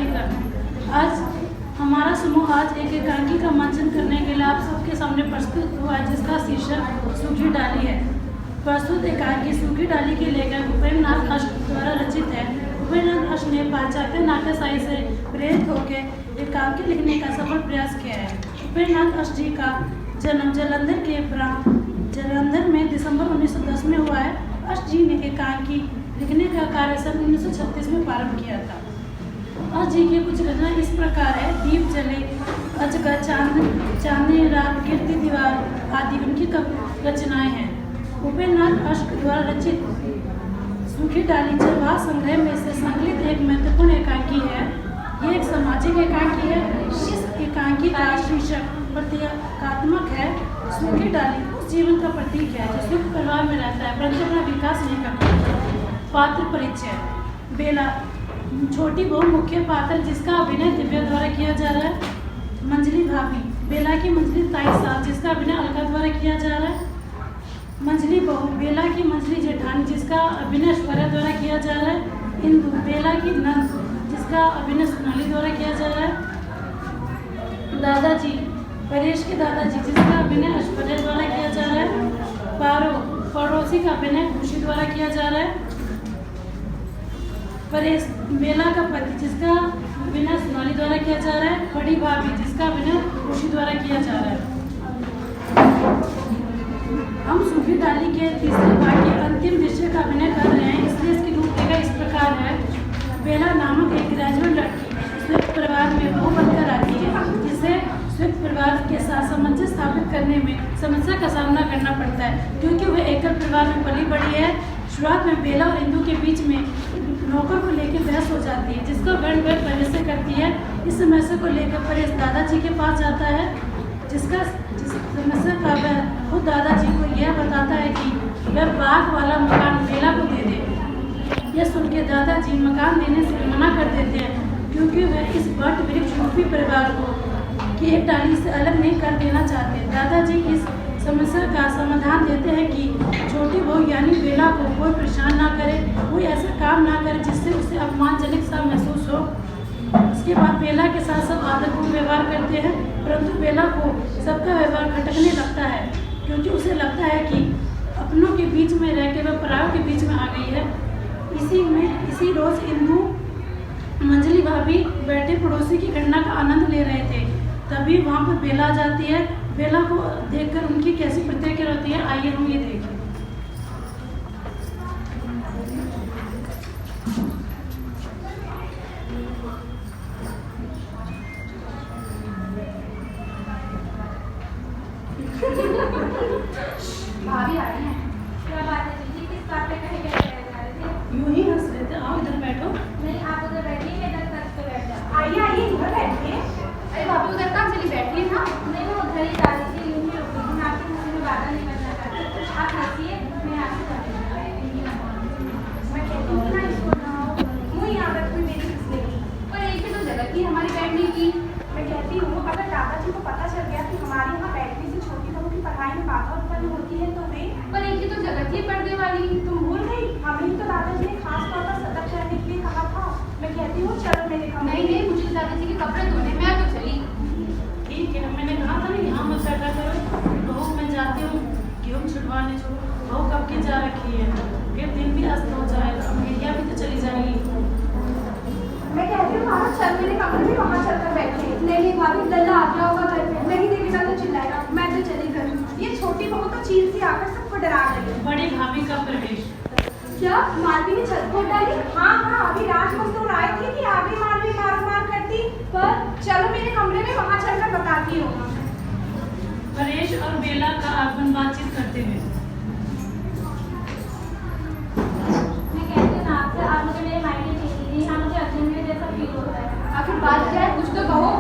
लेकर आज हमारा समूह आज एक एकांकी का मंचन करने के लिए आप सबके सामने प्रस्तुत हुआ है, जिसका शीर्षक सूखी डाली है। प्रस्तुत एकांकी सूखी डाली के लेखक उपेंद्रनाथ अष्ट द्वारा रचित है। उपेंद्रनाथ अष्ट ने पाश्चात्य नाट्य साहित्य से प्रेरित होकर एकांकी लिखने का सफल प्रयास किया है। उपेंद्रनाथ अष्ट जी का जन्म जालंधर में दिसंबर 1910 में हुआ है। अष्ट जी ने एकांकी लिखने का कार्य सन 1936 में प्रारंभ किया था। अष्ट जी की कुछ रचना इस प्रकार है: दीप जले, अजगर, चांदनी रात, गिरती दीवार आदि उनकी रचनाएं हैं। उपेंद्रनाथ अष्ट द्वारा रचित सूखी डाली चरवाह संग्रह में से संकलित एक महत्वपूर्ण एकांकी है। ये एक सामाजिक एकांकी है। इस एकांकी का शीर्षक प्रतीकात्मक है। सूखी डाली उस जीवन का प्रतीक है जो सुख परिवार में रहता है परंतु अपना विकास नहीं करता। पात्र परिचय: बेला छोटी बहु मुख्य पात्र जिसका अभिनय दिव्या द्वारा किया जा रहा है। मंजली भाभी बेला की मंजली ताई साहब जिसका अभिनय अलका द्वारा किया जा रहा है। मंजली बहू बेला की मंजली जेठानी जिसका अभिनय ऐश्वर्या द्वारा किया जा रहा है। इंदु बेला की नंद जिसका अभिनय सोनाली द्वारा किया जा रहा है। दादाजी परेश के दादाजी जिसका अभिनय ऐश्वर्या द्वारा किया जा रहा है। पारो पड़ोसी का अभिनय खुशी द्वारा किया जा रहा है। परेश बेला का पति जिसका अभिनय सोनाली द्वारा किया जा रहा है। बड़ी भाभी जिसका अभिनय खुशी द्वारा किया जा रहा है। हम सूखी डाली के तीसरे भाग के अंतिम दृश्य का अभिनय कर रहे हैं, इसलिए इसकी रूपरेखा इस प्रकार है। बेला नामक एक ग्रेजुएट लड़की स्विफ्ट परिवार में बहू बनकर आती है, जिसे स्विफ्ट परिवार के साथ सामंजस्य स्थापित करने में समस्या का सामना करना पड़ता है क्योंकि वह एकल परिवार में पली बड़ी है। शुरुआत में बेला और इंदु के बीच में नौकर को लेकर बहस हो जाती है, जिसका वर्ण वह परेश से करती है। इस समस्या को लेकर परेश दादाजी के पास जाता है, जिस समस्या का वह खुद दादाजी को यह बताता है कि वह बाग वाला मकान बेला को दे दे। यह सुन के दादाजी मकान देने से मना कर देते हैं क्योंकि वह इस वट वृक्ष रूपी परिवार को की एक डाली से अलग नहीं कर देना चाहते। दादाजी इस समस्या का समाधान देते हैं कि छोटी बहू यानी बेला को कोई परेशान ना करे, कोई ऐसा काम ना करे जिससे उसे अपमानजनक सा महसूस हो। उसके बाद बेला के साथ सब आदरपूर्ण व्यवहार करते हैं, परंतु बेला को सबका व्यवहार खटकने लगता है क्योंकि उसे लगता है कि अपनों के बीच में रह के वह परायों के बीच में आ गई है। इसी रोज इंदु मंजली भाभी बैठे पड़ोसी की घटना का आनंद ले रहे थे, तभी वहाँ पर बेला आ जाती है। बेला को देखकर उनकी कैसी प्रतिक्रिया होती है, आइए हम ये देखें। भाभी आ रही हैं। क्या बात है दीदी, किस बात पे कहीं जा रहे थे? यूं ही हंस रहे थे। आओ इधर बैठो। नहीं, आप उधर बैठिए, मैं इधर तक पे बैठ जाऊँ। आइए आइए इधर बैठिए। अरे भाभी उधर कहाँ चली, बैठी ना? नहीं, मैं उधर ही जा रही थी, यूं ही रुकी थी। मैं आपके मुँह में बात नहीं करना चाहती। आप हंसिए, मैं आपसे मैं कहती हूँ ना इसको ना मुँह यहाँ रख में मेरी फिसलेगी। पर एक ही तो जगह थी हमारी बैठने की। मैं कहती हूँ अगर दादाजी को पता चल गया कि हमारे यहाँ बैठने से छोटी बहू की पढ़ाई में बाधा उत्पन्न होती है तो वे पर एक ही तो जगह थी पर्दे वाली। तुम भूल गई? हमें ही तो दादाजी ने खास तौर पर सतर्क रहने के लिए कहा था। मैं कहती हूँ चलो मेरे कमरे। नहीं नहीं, मुझे दादाजी के कपड़े धोने, मैं तो चली। ठीक है, मैंने कहा था ना यहाँ मत बैठा करो। बहू मैं जाती हूँ गेहूँ छुड़वाने, जो बहू कब की जा रखी है, फिर दिन भी अस्त हो जाएगा, मेरिया भी तो चली जाएगी। मैं कहती हूँ मामा चल मेरे कमरे में, वहाँ चलकर बैठे। नहीं नहीं भाभी, लल्ला आ गया होगा घर पे। नहीं देखेगा तो चिल्लाएगा। मैं तो चली घर। ये छोटी बहू तो चील से आकर सबको डरा रही है। बड़ी भाभी का प्रवेश। क्या मालवी ने छत खोद डाली? हाँ हाँ, अभी राज मजदूर आए थे कि आगे मालवी मार करती। पर चलो मेरे कमरे में, वहाँ चलकर बताती हूँ। परेश और बेला का आगमन बातचीत करते हुए। मैं कहती हूँ ना आपसे, आप मुझे मेरे मायने चाहिए। यहाँ मुझे अजनबी जैसा फील होता है। आखिर बात क्या है, कुछ तो कहो।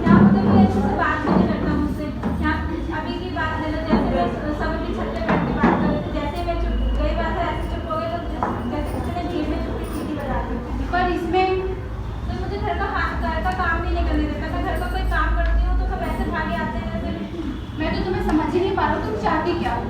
क्या पता कोई अच्छे से बात नहीं करता मुझसे। क्या अभी की बात ले लो, जैसे मैं सब अपनी छत पे बैठ के बात कर रहे थे, जैसे मैं चुप गई बात है ऐसे चुप हो गए तो जैसे किसी ने भीड़ में चुप्पी सीटी बजा दी। पर इसमें तो मुझे घर का काम भी नहीं करने देता। मैं घर का कोई काम करती हूँ तो सब ऐसे भागे आते हैं जैसे। मैं तो तुम्हें समझ ही नहीं पा रहा हूँ, तुम चाहती क्या हो?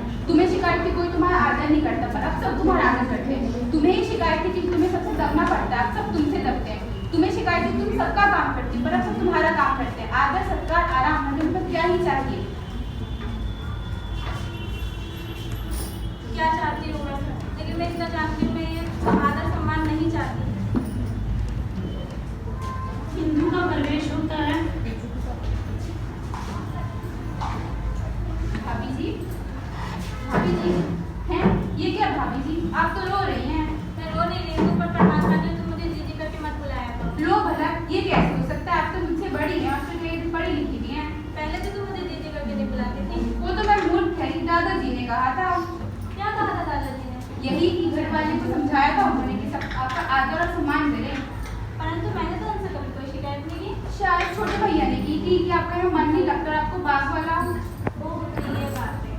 समझाया था उन्होंने कि सब आपका आदर और सम्मान करें। परंतु मैंने तो उनसे कभी कोई शिकायत नहीं की। शायद छोटे भैया ने की थी कि आपका यहाँ मन नहीं लगता और आपको बाग वाला। वो होती है बात है।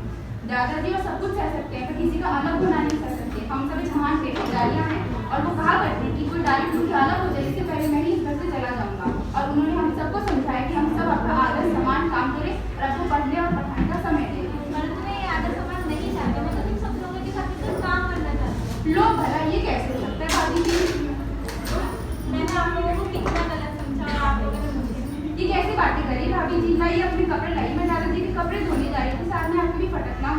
दादाजी वो सब कुछ सह सकते हैं पर किसी का अलग गुनाह नहीं कर सकते। हम सभी जहान के डालियाँ हैं और वो कहा करते हैं कि कोई डाली टूट के अलग हो जाए इससे पहले मैं ही इस घर से चला जाऊंगा। और उन्होंने हम सबको समझाया कि हम सब आपका आदर सम्मान काम करें और आपको पढ़ने और पढ़ाने का समय दें। परंतु मैं ये आदर सम्मान नहीं चाहती, मैं तो तुम सब लोगों के साथ मिलकर काम करना चाहती हूँ। लो भला ये कैसे हो सकता है भाभी जी? मैंने आप लोगों को कितना गलत समझा और आप लोगों ने मुझे। ये कैसे बातें करी भाभी जी? मैं ये अपने कपड़े लाई, मैं दादाजी के कपड़े धोने जा रही थी, साथ में आपके भी फटकना।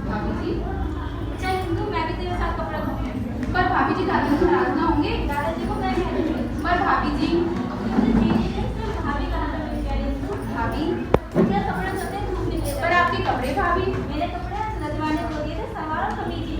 भाभी जी चल हिंदू, मैं भी तेरे साथ कपड़ा धोऊंगी। पर भाभी जी दादाजी नाराज ना होंगे? दादाजी को मैं कह दूंगी। पर भाभी जी मुझे जीने दे, सिर्फ भाभी कहा था मेरी कह रही हूँ। भाभी मेरा कपड़ा धोते हैं, धूप निकले पर आपके कपड़े भाभी मेरे कपड़े नजवा ने धो दिए थे, सलवार और कमीज ही।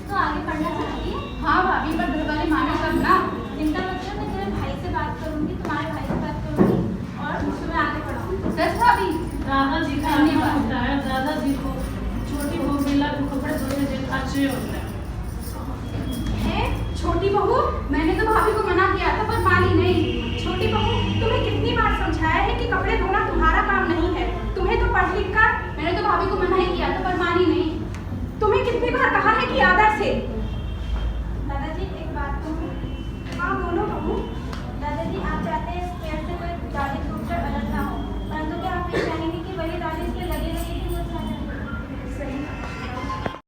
तो आगे पढ़ना चाहती है? हाँ भाभी पर घर वाले माना कब ना। चिंता मत कर, मैं तेरे भाई से बात करूंगी, तुम्हारे भाई से बात करूंगी और तुम्हें आगे पढ़ाऊंगी। सच भाभी? दादाजी का धन्यवाद होता है। दादाजी को छोटी बहू मिला को कपड़े धोने से अच्छे होता है। है छोटी बहू? मैंने तो भाभी को मना किया था पर मानी नहीं। छोटी बहू तुम्हें कितनी बार समझाया है कि कपड़े धोना तुम्हारा काम नहीं है, तुम्हें तो पढ़ लिख कर। मैंने तो भाभी को मना ही किया था पर मानी नहीं। तुम्हें कितनी बार कहा है कि आदर से